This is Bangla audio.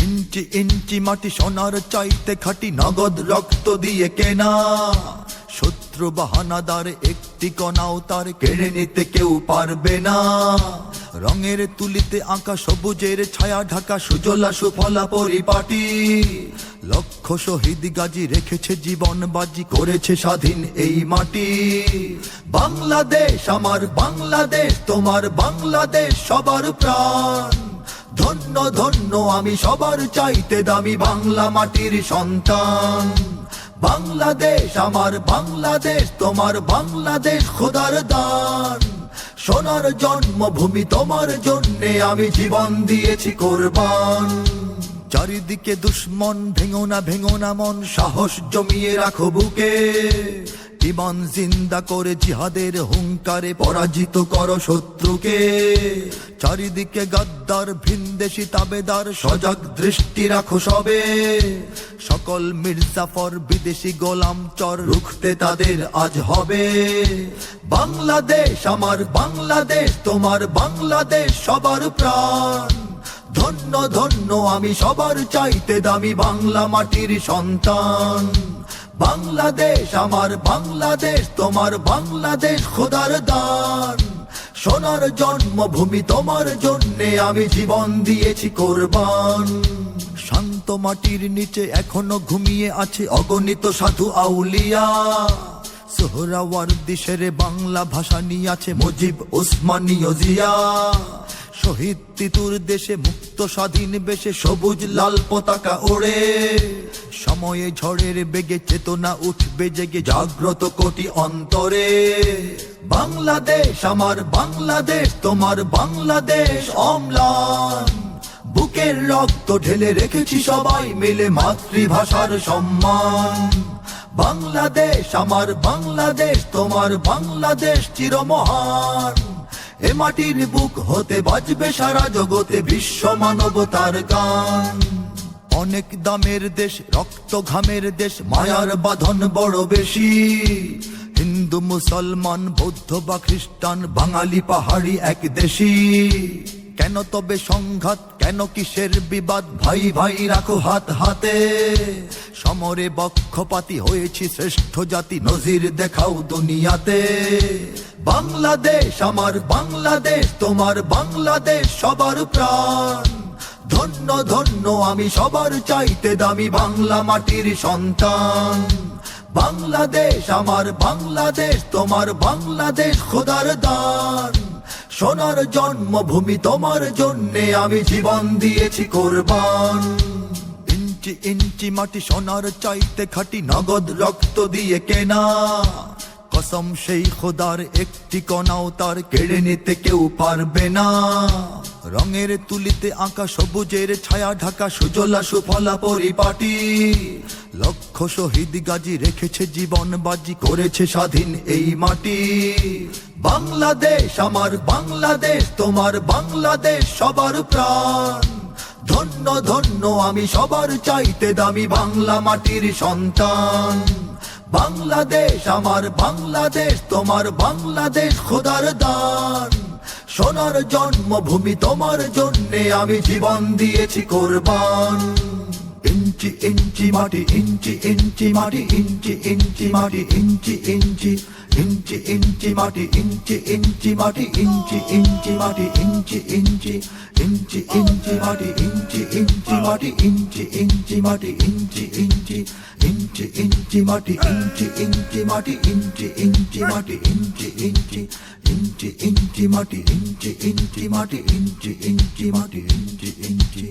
ইঞ্চি ইঞ্চি মাটি সোনার চাইতে খাঁটি, নগদ রক্ত দিয়ে কেনা। শত্রু বাহানাদার একটি কণাও তার কেড়ে নিতে কেউ পারবে না। রঙের তুলিতে আঁকা সবুজের ছায়া ঢাকা সুজলা সুফলা পরিপাটি। লক্ষ শহীদ গাজী রেখেছে জীবন বাজি, করেছে স্বাধীন এই মাটি। বাংলাদেশ আমার বাংলাদেশ, তোমার বাংলাদেশ সবার প্রাণ। ধন্য ধন্য আমি সবার চাইতে দামি বাংলা মাটির সন্তান। বাংলাদেশ আমার বাংলাদেশ, তোমার বাংলাদেশ খোদার দান। সোনার জন্মভূমি তোমার জন্যে আমি জীবন দিয়েছি কোরবান। চারিদিকে দুশ্মন, ভেঙো না মন, সাহস জমিয়ে রাখো বুকে। ইমান জিন্দা করে জিহাদের হুঙ্কারে পরাজিত করো শত্রুকে। চারিদিকে গাদ্দার ভিনদেশি তাবেদার, সজাগ দৃষ্টি রাখো সবে। সকল মির্জাফর বিদেশি গোলাম চর, রুখতে তাদের আজ হবে। বাংলাদেশ আমার বাংলাদেশ, তোমার বাংলাদেশ সবার প্রাণ। ধন্য ধন্য আমি সবার চাইতে দামি বাংলা মাটির সন্তান। বাংলাদেশ আমার বাংলাদেশ, তোমার বাংলাদেশ খোদার দান। সোনার জন্মভূমি তোমার জন্যে আমি জীবন দিয়েছি কোরবান। শান্ত মাটির নিচে এখনো ঘুমিয়ে আছে অগণিত সাধু আউলিয়া। সোহরাওয়ার্দী শেরে বাংলা ভাষা নিয়ে আছে মুজিব, উসমানীয় জিয়া। শহীদ তিতুর দেশে মুক্ত স্বাধীন বেশে সবুজ লাল পতাকা ওড়ে। সময়ে ঝড়ের বেগে চেতনা উঠবে জেগে, জাগ্রত কোটি অন্তরে। বাংলাদেশ আমার বাংলাদেশ, তোমার বাংলাদেশ অম্লান। বুকের রক্ত ঢেলে রেখেছি সবাই মিলে মাতৃভাষার সম্মান। বাংলাদেশ আমার বাংলাদেশ, তোমার বাংলাদেশ চিরমহান। এ মাটির বুক হতে বাজবে সারা জগতে বিশ্ব মানবতার গান। অনেক দামের দেশ, রক্ত ঘামের দেশ, মায়ার বাঁধন বড় বেশি। হিন্দু মুসলমান বৌদ্ধ বা খ্রিস্টান, বাঙালি পাহাড়ি এক দেশি। কেন তবে সংঘাত, কেন কিসের বিবাদ, ভাই ভাই রাখো হাত হাতে। সমরে বক্ষপাতী হয়েছি শ্রেষ্ঠ জাতি, নজির দেখাও দুনিয়াতে। বাংলাদেশ আমার বাংলাদেশ, তোমার বাংলাদেশ সবার প্রাণ। ধন্য ধন্য আমি সবার চাইতে দামি বাংলা মাটির সন্তান। বাংলাদেশ আমার বাংলাদেশ, তোমার বাংলাদেশ খোদার দান। সোনার জন্মভূমি তোমার জন্যে আমি জীবন দিয়েছি কোরবান। ইঞ্চি ইঞ্চি মাটি সোনার চাইতে খাঁটি, নগদ রক্ত দিয়ে কেনা। কসম সেই খোদার একটি কণাও তার কেড়ে নিতে কেউ পারবে না। রঙের তুলিতে আঁকা সবুজের ছায়া ঢাকা সুজলা সুফলা পরিপাটি। লক্ষ শহীদ গাজী রেখেছে জীবন বাজি, করেছে স্বাধীন এই মাটি। বাংলাদেশ আমার বাংলাদেশ, তোমার বাংলাদেশ সবার প্রাণ। ধন্য ধন্য আমি সবার চাইতে দামি বাংলা মাটির সন্তান। বাংলাদেশ আমার বাংলাদেশ, তোমার বাংলাদেশ খোদার দান। সোনার জন্মভূমি তোমার জন্যে আমি জীবন দিয়েছি কোরবান। ইঞ্চি ইঞ্চি মাটি, ইঞ্চি ইঞ্চি মাটি, ইঞ্চি ইঞ্চি মাটি, ইঞ্চি ইঞ্চি ইঞ্চি ইঞ্চি মাটি, ইঞ্চি ইঞ্চি মাটি, ইঞ্চি ইঞ্চি মাটি, ইঞ্চি ইঞ্চি ইঞ্চি ইঞ্চি মাটি, ইঞ্চি ইঞ্চি মাটি, ইঞ্চি ইঞ্চি মাটি, ইঞ্চি ইঞ্চি ইঞ্চি ইঞ্চি মাটি, ইঞ্চি ইঞ্চি মাটি, ইঞ্চি ইঞ্চি মাটি, ইঞ্চি ইঞ্চি ইঞ্চি ইঞ্চি মাটি, ইঞ্চি ইঞ্চি মাটি, ইঞ্চি ইঞ্চি মাটি, ইঞ্চি ইঞ্চি।